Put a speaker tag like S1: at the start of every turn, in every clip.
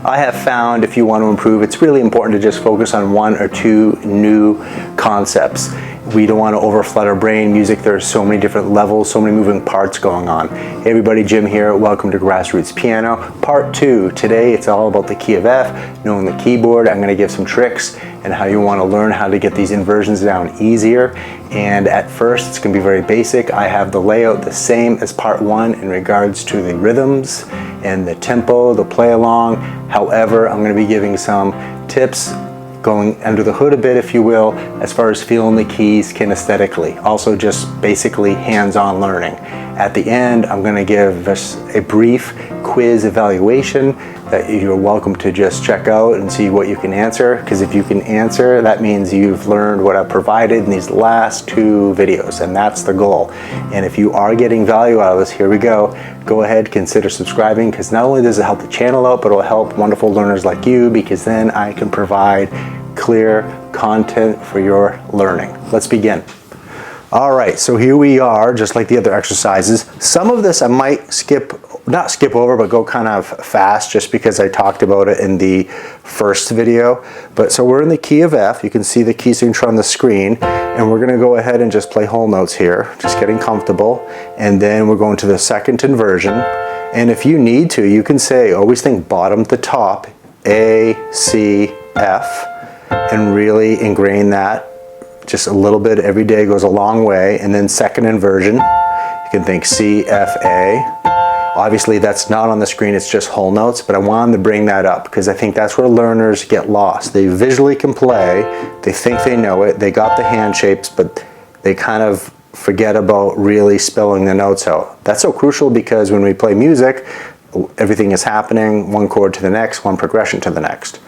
S1: I have found if you want to improve, it's really important to just focus on one or two new concepts. We don't want to overflood our brain. Music, there's so many different levels, so many moving parts going on. Hey everybody, Jim here. Welcome to Grassroots Piano, Part 2. Today it's all about the key of F, knowing the keyboard. I'm going to give some tricks and how you want to learn how to get these inversions down easier. And at first it's going to be very basic. I have the layout the same as Part 1 in regards to the rhythms and the tempo, the play along. However, I'm going to be giving some tips going under the hood a bit, if you will, as far as feeling the keys kinesthetically. Also just basically hands-on learning. At the end, I'm going to give us a brief quiz evaluation that you're welcome to just check out and see what you can answer, because if you can answer, that means you've learned what I've provided in these last two videos, and that's the goal. And if you are getting value out of this, here we go. Go ahead, consider subscribing, because not only does it help the channel out, but it'll help wonderful learners like you, because then I can provide clear content for your learning. Let's begin. All right, so here we are, just like the other exercises. Some of this I might not skip over, but go kind of fast just because I talked about it in the first video. But so we're in the key of F. You can see the key signature on the screen, and we're going to go ahead and just play whole notes here, just getting comfortable. And then we're going to the second inversion. And if you need to, you can say, always think bottom to top, A, C, F, and really ingrain that. Just a little bit every day goes a long way. And then second inversion, you can think C, F, A. Obviously that's not on the screen, it's just whole notes, but I wanted to bring that up because I think that's where learners get lost. They visually can play, they think they know it, they got the hand shapes, but they kind of forget about really spelling the notes out. That's so crucial because when we play music, everything is happening, one chord to the next, one progression to the next.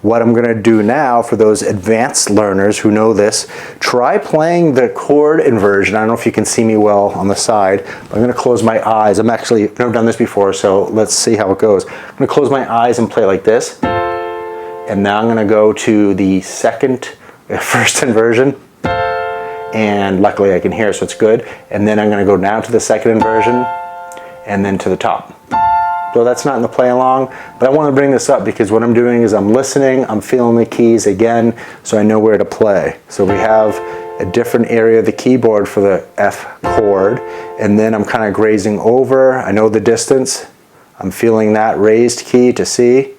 S1: What I'm going to do now for those advanced learners who know this, try playing the chord inversion. I don't know if you can see me well on the side, but I'm going to close my eyes. I've never done this before, so let's see how it goes. I'm going to close my eyes and play like this. And now I'm going to go to the first inversion. And luckily I can hear, so it's good. And then I'm going to go down to the second inversion and then to the top. So that's not in the play along, but I want to bring this up because what I'm doing is I'm listening, I'm feeling the keys again, so I know where to play. So we have a different area of the keyboard for the F chord, and then I'm kind of grazing over. I know the distance. I'm feeling that raised key to C.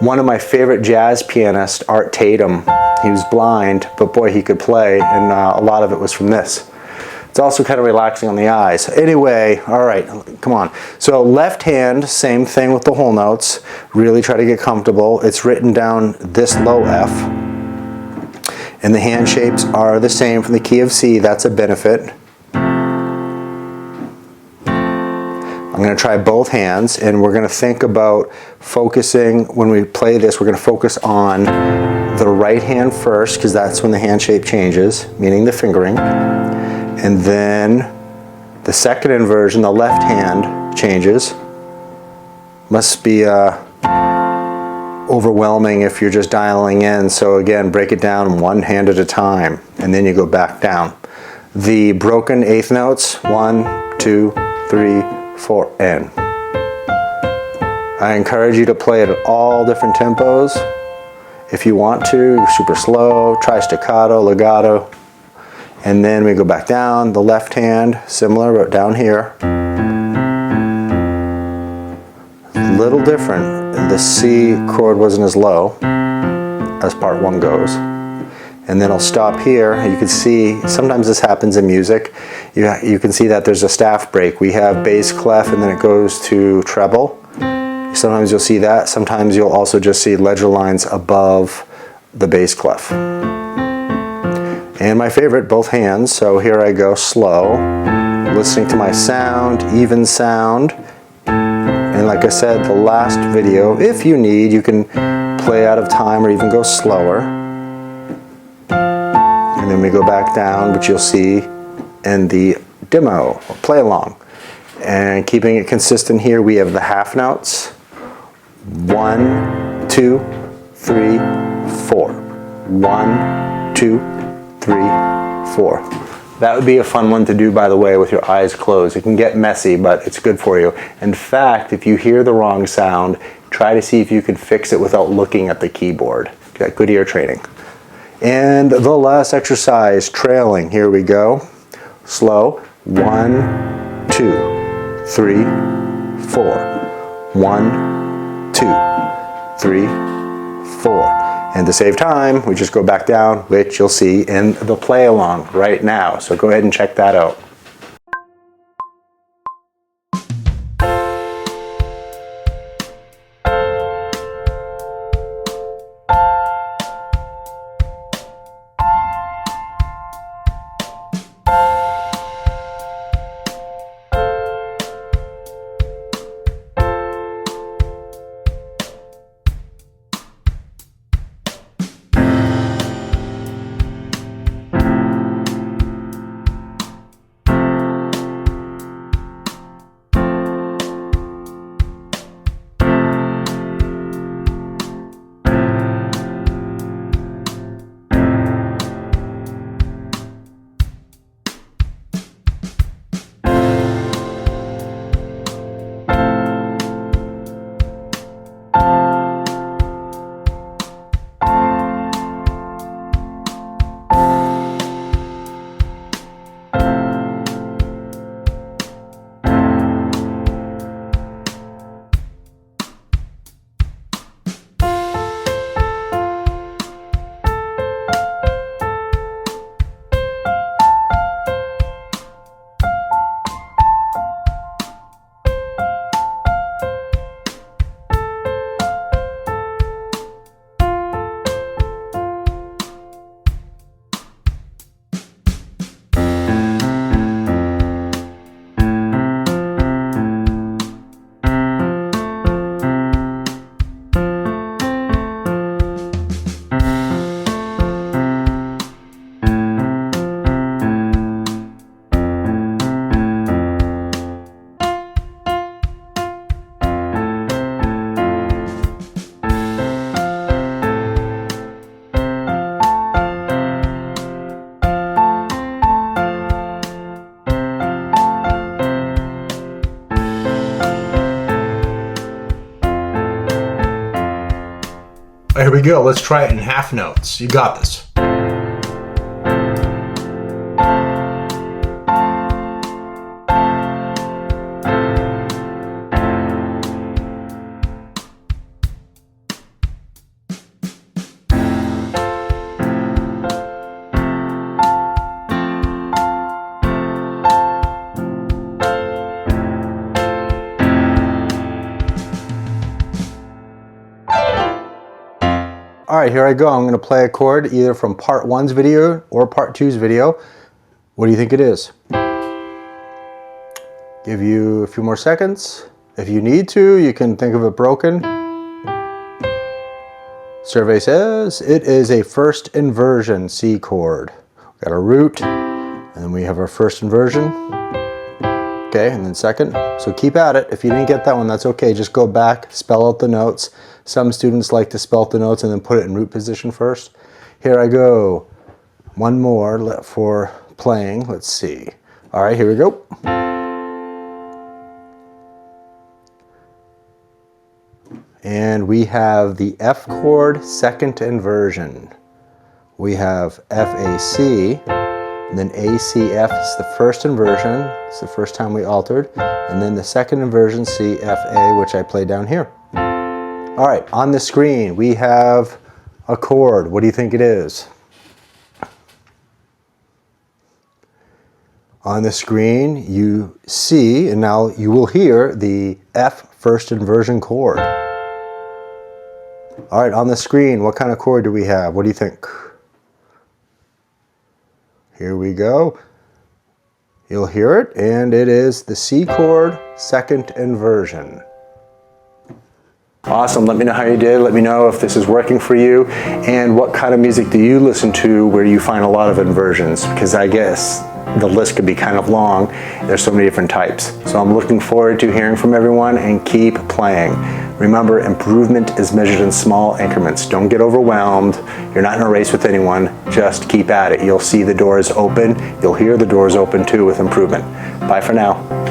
S1: One of my favorite jazz pianists, Art Tatum, he was blind, but boy, he could play, and a lot of it was from this. It's also kind of relaxing on the eyes. Anyway, all right, come on. So left hand, same thing with the whole notes. Really try to get comfortable. It's written down this low F. And the hand shapes are the same from the key of C. That's a benefit. I'm going to try both hands, and we're going to think about focusing. When we play this, we're going to focus on the right hand first, because that's when the hand shape changes, meaning the fingering. And then the second inversion, the left hand changes. Must be overwhelming if you're just dialing in. So again, break it down one hand at a time, and then you go back down. The broken eighth notes, 1, 2, 3, 4, and. I encourage you to play it at all different tempos. If you want to, super slow, try staccato, legato. And then we go back down, the left hand, similar, but down here. A little different. The C chord wasn't as low as part 1 goes. And then I'll stop here. You can see, sometimes this happens in music. You can see that there's a staff break. We have bass clef and then it goes to treble. Sometimes you'll see that. Sometimes you'll also just see ledger lines above the bass clef. And my favorite, both hands. So here I go slow, listening to my sound, even sound. And like I said, the last video, if you need, you can play out of time or even go slower. And then we go back down, which you'll see in the demo, or play along. And keeping it consistent here, we have the half notes. 1, 2, 3, 4. 1, 2, 3, 4. That would be a fun one to do, by the way, with your eyes closed. It can get messy, but it's good for you. In fact, if you hear the wrong sound, Try to see if you can fix it without looking at the keyboard. Got good ear training. And the last exercise, trailing. Here we go. Slow. 1, 2, 3, 4. 1, 2, 3, 4. And to save time, we just go back down, which you'll see in the play along right now. So go ahead and check that out. Here we go. Let's try it in half notes. You got this. All right, here I go. I'm going to play a chord either from part 1's video or part 2's video. What do you think it is? Give you a few more seconds. If you need to, you can think of it broken. Survey says it is a first inversion C chord. We've got a root, and then we have our first inversion. Okay, and then second. So keep at it. If you didn't get that one, that's okay. Just go back, spell out the notes. Some students like to spell out the notes and then put it in root position first. Here I go. One more for playing. Let's see. All right, here we go. And we have the F chord second inversion. We have F, A, C, and then A, C, F is the first inversion. It's the first time we altered. And then the second inversion, C, F, A, which I played down here. All right, on the screen we have a chord. What do you think it is? On the screen you see, and now you will hear the F first inversion chord. All right, on the screen, what kind of chord do we have? What do you think? Here we go. You'll hear it, and it is the C chord second inversion. Awesome. Let me know how you did. Let me know if this is working for you, and what kind of music do you listen to where you find a lot of inversions, because I guess the list could be kind of long. There's so many different types. So I'm looking forward to hearing from everyone, and keep playing. Remember, improvement is measured in small increments. Don't get overwhelmed. You're not in a race with anyone. Just keep at it. You'll see the doors open. You'll hear the doors open too with improvement. Bye for now.